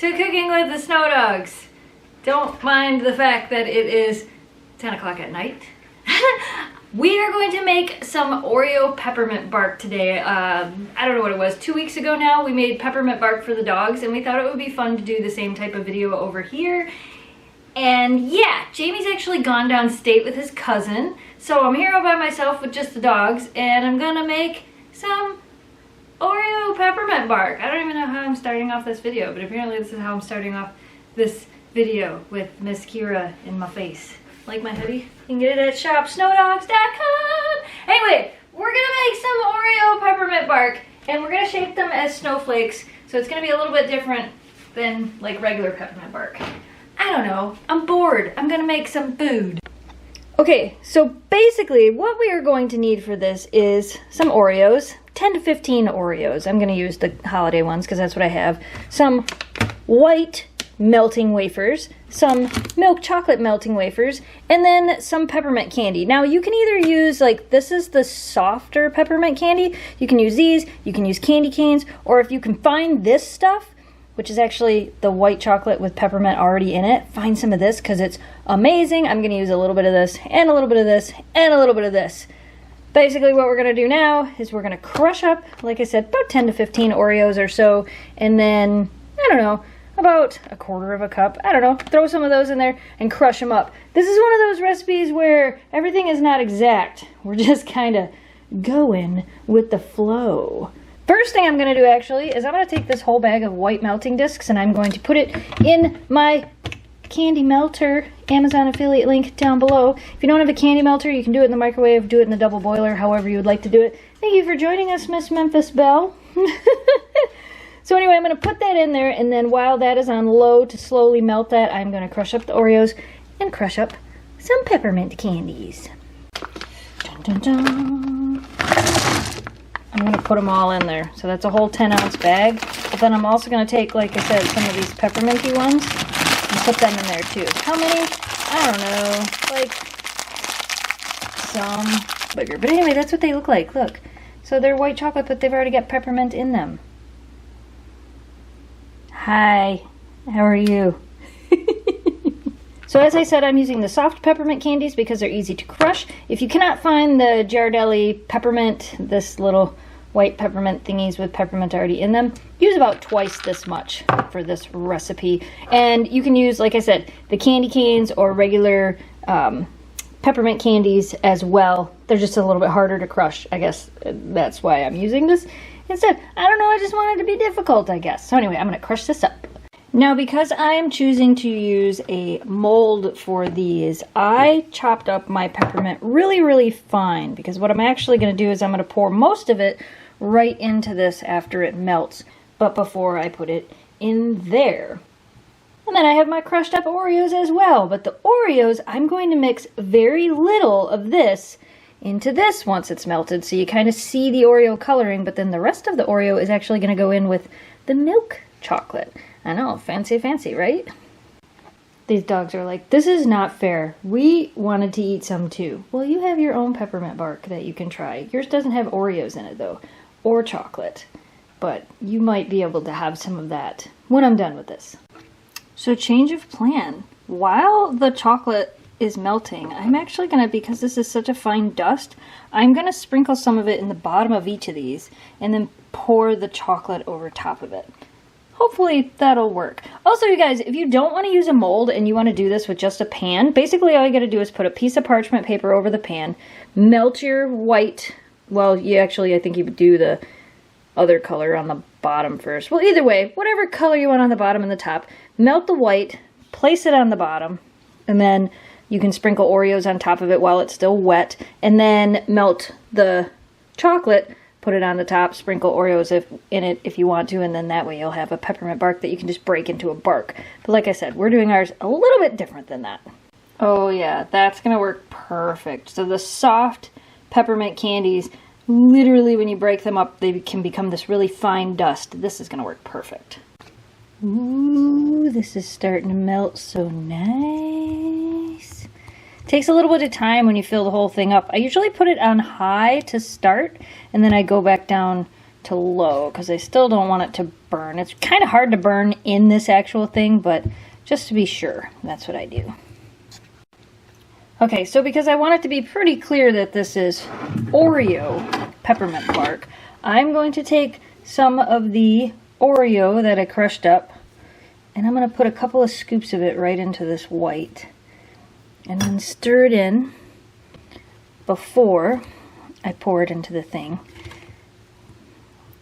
to Cooking with the Snow Dogs. Don't mind the fact that it is 10 o'clock at night. We are going to make some Oreo Peppermint Bark today. I don't know what it was, 2 weeks ago now we made peppermint bark for the dogs, and we thought it would be fun to do the same type of video over here. And yeah, Jamie's actually gone downstate with his cousin, so I'm here all by myself with just the dogs, and I'm gonna make some Oreo Peppermint Bark. I don't even know how I'm starting off this video, but apparently this is how I'm starting off this video, with Miss Kira in my face. Like my hoodie? You can get it at shopsnowdogs.com. Anyway, we're gonna make some Oreo Peppermint Bark, and we're gonna shape them as snowflakes, so it's gonna be a little bit different than like regular peppermint bark. I don't know, I'm bored. I'm gonna make some food. Okay, so basically what we are going to need for this is some Oreos, 10 to 15 Oreos. I'm gonna use the holiday ones because that's what I have. Some white melting wafers, some milk chocolate melting wafers, and then some peppermint candy. Now you can either use, like, this is the softer peppermint candy. You can use these, you can use candy canes, or if you can find this stuff, which is actually the white chocolate with peppermint already in it, find some of this because it's amazing. I'm gonna use a little bit of this, and a little bit of this, and a little bit of this. Basically what we're gonna do now is we're gonna crush up, like I said, about 10 to 15 Oreos or so, and then, I don't know, about a quarter of a cup, I don't know, throw some of those in there and crush them up. This is one of those recipes where everything is not exact. We're just kind of going with the flow. First thing I'm going to do actually is I'm going to take this whole bag of white melting discs and I'm going to put it in my candy melter. Amazon affiliate link down below. If you don't have a candy melter, you can do it in the microwave, do it in the double boiler, however you would like to do it. Thank you for joining us, Miss Memphis Belle. So anyway, I'm going to put that in there, and then while that is on low to slowly melt that, I'm going to crush up the Oreos and crush up some peppermint candies. Dun, dun, dun. I'm going to put them all in there. So that's a whole 10-ounce bag. But then I'm also going to take, like I said, some of these pepperminty ones and put them in there too. How many? I don't know. Like, some bigger. But anyway, that's what they look like. Look. So they're white chocolate, but they've already got peppermint in them. Hi, how are you? So as I said, I'm using the soft peppermint candies because they're easy to crush. If you cannot find the Ghirardelli peppermint, this little white peppermint thingies with peppermint already in them, use about twice this much for this recipe. And you can use, like I said, the candy canes or regular peppermint candies as well. They're just a little bit harder to crush. I guess that's why I'm using this instead. I don't know, I just wanted it to be difficult, I guess. So anyway, I'm going to crush this up. Now, because I am choosing to use a mold for these, I chopped up my peppermint really, really fine, because what I'm actually going to do is I'm going to pour most of it right into this after it melts, but before I put it in there. And then I have my crushed up Oreos as well, but the Oreos, I'm going to mix very little of this into this once it's melted, so you kind of see the Oreo coloring, but then the rest of the Oreo is actually going to go in with the milk chocolate. I know, fancy, fancy, right? These dogs are like, this is not fair. We wanted to eat some too. Well, you have your own peppermint bark that you can try. Yours doesn't have Oreos in it though, or chocolate, but you might be able to have some of that when I'm done with this. So change of plan. While the chocolate is melting, I'm actually going to, because this is such a fine dust, I'm going to sprinkle some of it in the bottom of each of these and then pour the chocolate over top of it. Hopefully that'll work. Also, you guys, if you don't want to use a mold and you want to do this with just a pan, basically all you got to do is put a piece of parchment paper over the pan, melt your white, well, you actually, I think you would do the other color on the bottom first. Well, either way, whatever color you want on the bottom and the top, melt the white, place it on the bottom, and then you can sprinkle Oreos on top of it while it's still wet, and then melt the chocolate, put it on the top, sprinkle Oreos in it if you want to, and then that way you'll have a peppermint bark that you can just break into a bark. But like I said, we're doing ours a little bit different than that. Oh yeah, that's gonna work perfect. So the soft peppermint candies, literally when you break them up, they can become this really fine dust. This is gonna work perfect. Ooh, this is starting to melt so nice. Takes a little bit of time when you fill the whole thing up. I usually put it on high to start, and then I go back down to low because I still don't want it to burn. It's kind of hard to burn in this actual thing, but just to be sure, that's what I do. Okay, so because I want it to be pretty clear that this is Oreo Peppermint Bark, I'm going to take some of the Oreo that I crushed up, and I'm going to put a couple of scoops of it right into this white, and then stir it in before I pour it into the thing.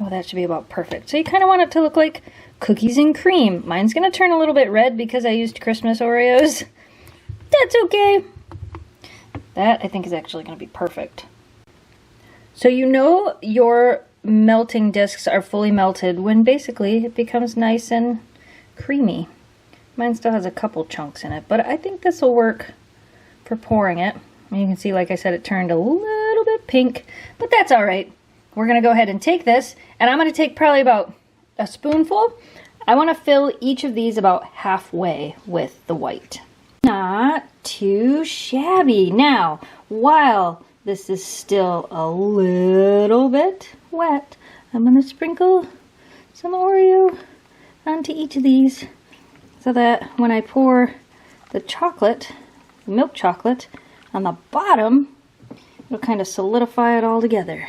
Oh, that should be about perfect. So you kind of want it to look like cookies and cream. Mine's going to turn a little bit red because I used Christmas Oreos. That's okay. That, I think, is actually going to be perfect. So you know your melting discs are fully melted when basically it becomes nice and creamy. Mine still has a couple chunks in it, but I think this will work for pouring it. And you can see, like I said, it turned a little bit pink, but that's all right. We're going to go ahead and take this, and I'm going to take probably about a spoonful. I want to fill each of these about halfway with the white. Not too shabby. Now, while this is still a little bit wet, I'm going to sprinkle some Oreo onto each of these so that when I pour the chocolate, the milk chocolate, on the bottom, it'll kind of solidify it all together.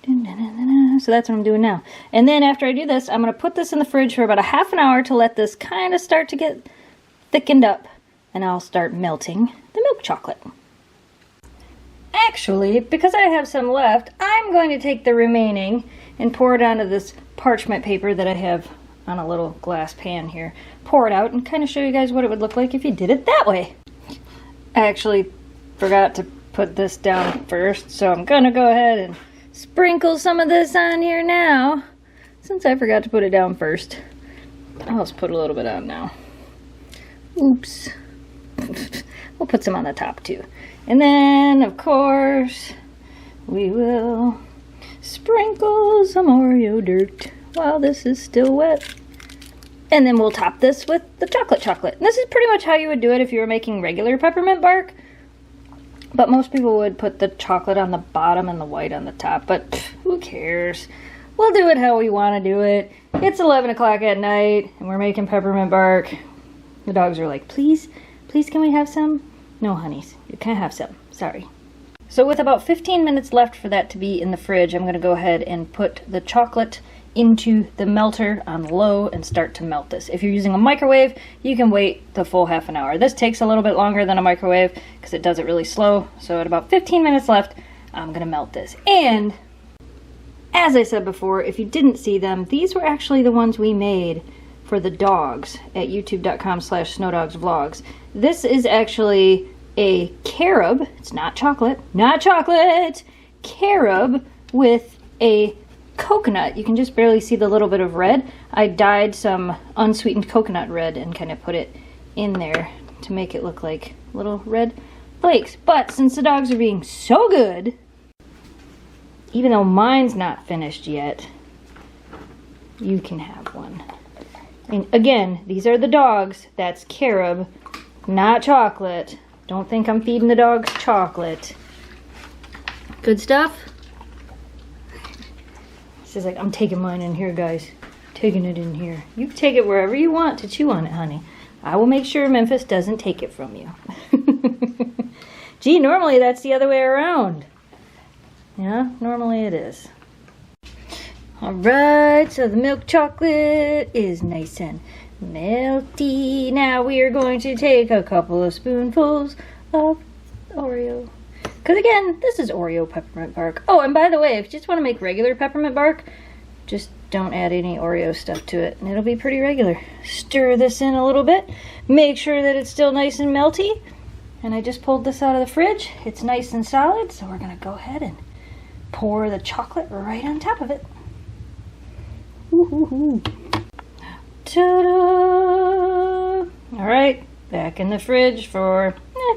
So that's what I'm doing now. And then after I do this, I'm going to put this in the fridge for about a half an hour to let this kind of start to get thickened up. And I'll start melting the milk chocolate. Actually, because I have some left, I'm going to take the remaining and pour it onto this parchment paper that I have on a little glass pan here. Pour it out and kind of show you guys what it would look like if you did it that way. I actually forgot to put this down first, so I'm going to go ahead and sprinkle some of this on here now, since I forgot to put it down first. I'll just put a little bit on now. Oops. We'll put some on the top too. And then, of course, we will sprinkle some Oreo dirt while this is still wet. And then we'll top this with the chocolate. And this is pretty much how you would do it if you were making regular peppermint bark. But most people would put the chocolate on the bottom and the white on the top. But who cares? We'll do it how we want to do it. It's 11 o'clock at night and we're making peppermint bark. The dogs are like, please can we have some? No, honeys, you can't have some. Sorry. So with about 15 minutes left for that to be in the fridge, I'm going to go ahead and put the chocolate into the melter on low and start to melt this. If you're using a microwave, you can wait the full half an hour. This takes a little bit longer than a microwave because it does it really slow. So at about 15 minutes left, I'm going to melt this. And as I said before, if you didn't see them, these were actually the ones we made for the dogs at youtube.com/snowdogsvlogs. This is actually a carob. It's not chocolate. Carob with a coconut. You can just barely see the little bit of red. I dyed some unsweetened coconut red and kind of put it in there to make it look like little red flakes. But since the dogs are being so good, even though mine's not finished yet, you can have one. And again, these are the dogs. That's carob, not chocolate. Don't think I'm feeding the dogs chocolate. Good stuff? She's like, I'm taking mine in here, guys. Taking it in here. You can take it wherever you want to chew on it, honey. I will make sure Memphis doesn't take it from you. Gee, normally that's the other way around. Yeah, normally it is. Alright, so the milk chocolate is nice and melty. Now we are going to take a couple of spoonfuls of Oreo. Because again, this is Oreo Peppermint Bark. Oh, and by the way, if you just want to make regular peppermint bark, just don't add any Oreo stuff to it, and it'll be pretty regular. Stir this in a little bit. Make sure that it's still nice and melty. And I just pulled this out of the fridge. It's nice and solid, so we're going to go ahead and pour the chocolate right on top of it. Woo-hoo-hoo. Ta-da! Alright, back in the fridge for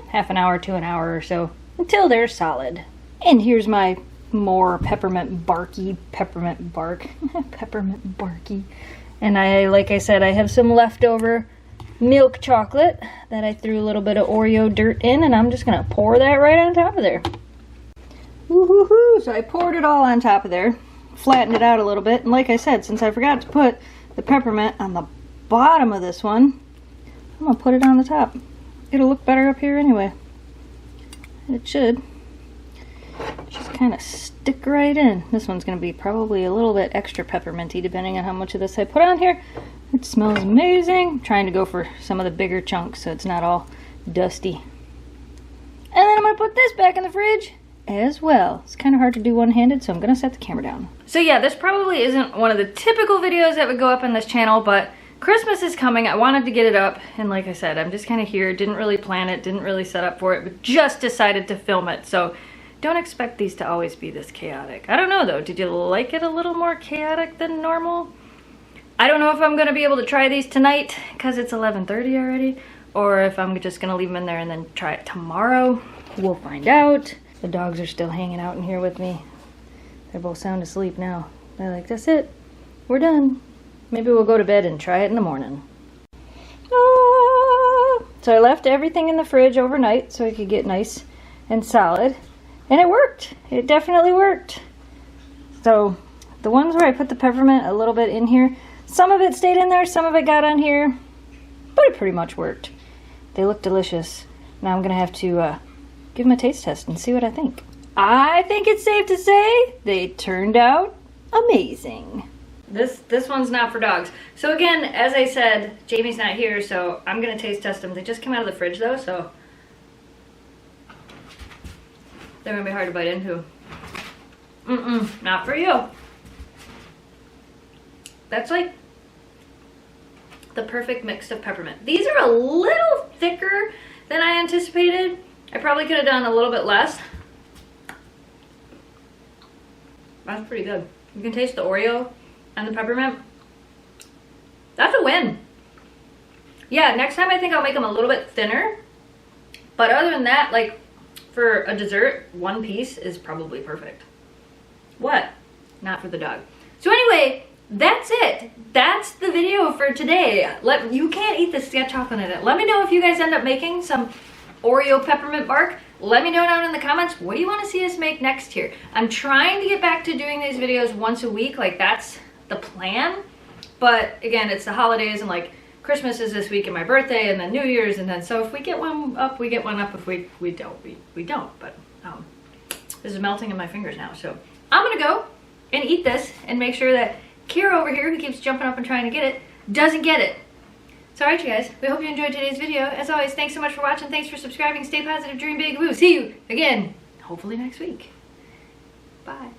half an hour to an hour or so until they're solid. And here's my more peppermint bark. Peppermint barky. And like I said, I have some leftover milk chocolate that I threw a little bit of Oreo dirt in, and I'm just going to pour that right on top of there. Woo-hoo-hoo! So I poured it all on top of there. flatten it out a little bit. And like I said, since I forgot to put the peppermint on the bottom of this one, I'm gonna put it on the top. It'll look better up here anyway. It should. Just kind of stick right in. This one's gonna be probably a little bit extra pepperminty depending on how much of this I put on here. It smells amazing. I'm trying to go for some of the bigger chunks so it's not all dusty. And then I'm gonna put this back in the fridge as well. It's kind of hard to do one-handed, so I'm gonna set the camera down. So yeah, this probably isn't one of the typical videos that would go up on this channel, but Christmas is coming. I wanted to get it up, and like I said, I'm just kind of here. Didn't really plan it, didn't really set up for it, but just decided to film it. So don't expect these to always be this chaotic. I don't know though, did you like it a little more chaotic than normal? I don't know if I'm gonna be able to try these tonight because it's 11:30 already, or if I'm just gonna leave them in there and then try it tomorrow. We'll find out. The dogs are still hanging out in here with me. They're both sound asleep now. They're like, that's it, we're done. Maybe we'll go to bed and try it in the morning. Ah! So I left everything in the fridge overnight so it could get nice and solid. And it worked. It definitely worked. So the ones where I put the peppermint a little bit in here, some of it stayed in there, some of it got on here, but it pretty much worked. They look delicious. Now I'm gonna have to give them a taste test and see what I think. I think it's safe to say they turned out amazing. This one's not for dogs. So again, as I said, Jamie's not here, so I'm gonna taste test them. They just came out of the fridge though, so they're gonna be hard to bite into. Not for you. That's like the perfect mix of peppermint. These are a little thicker than I anticipated. I probably could have done a little bit less. That's pretty good. You can taste the Oreo and the peppermint. That's a win. Yeah, next time I think I'll make them a little bit thinner. But other than that, like for a dessert, one piece is probably perfect. What? Not for the dog. So anyway, that's it. That's the video for today. You can't eat this, it's got chocolate in it. Let me know if you guys end up making some Oreo Peppermint Bark. Let me know down in the comments, what do you want to see us make next year? I'm trying to get back to doing these videos once a week, like that's the plan. But again, it's the holidays and like Christmas is this week and my birthday and then New Year's, and then so if we get one up, we get one up. If we don't, we don't. But this is melting in my fingers now. So I'm gonna go and eat this and make sure that Kira over here, who keeps jumping up and trying to get it, doesn't get it. So alright you guys, we hope you enjoyed today's video. As always, thanks so much for watching, thanks for subscribing, stay positive, dream big, woo. See you again, hopefully next week. Bye.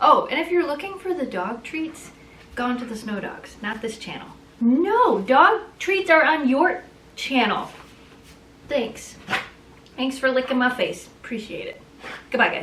Oh, and if you're looking for the dog treats, go on to the Snow Dogs, not this channel. No, dog treats are on your channel. Thanks. Thanks for licking my face. Appreciate it. Goodbye guys.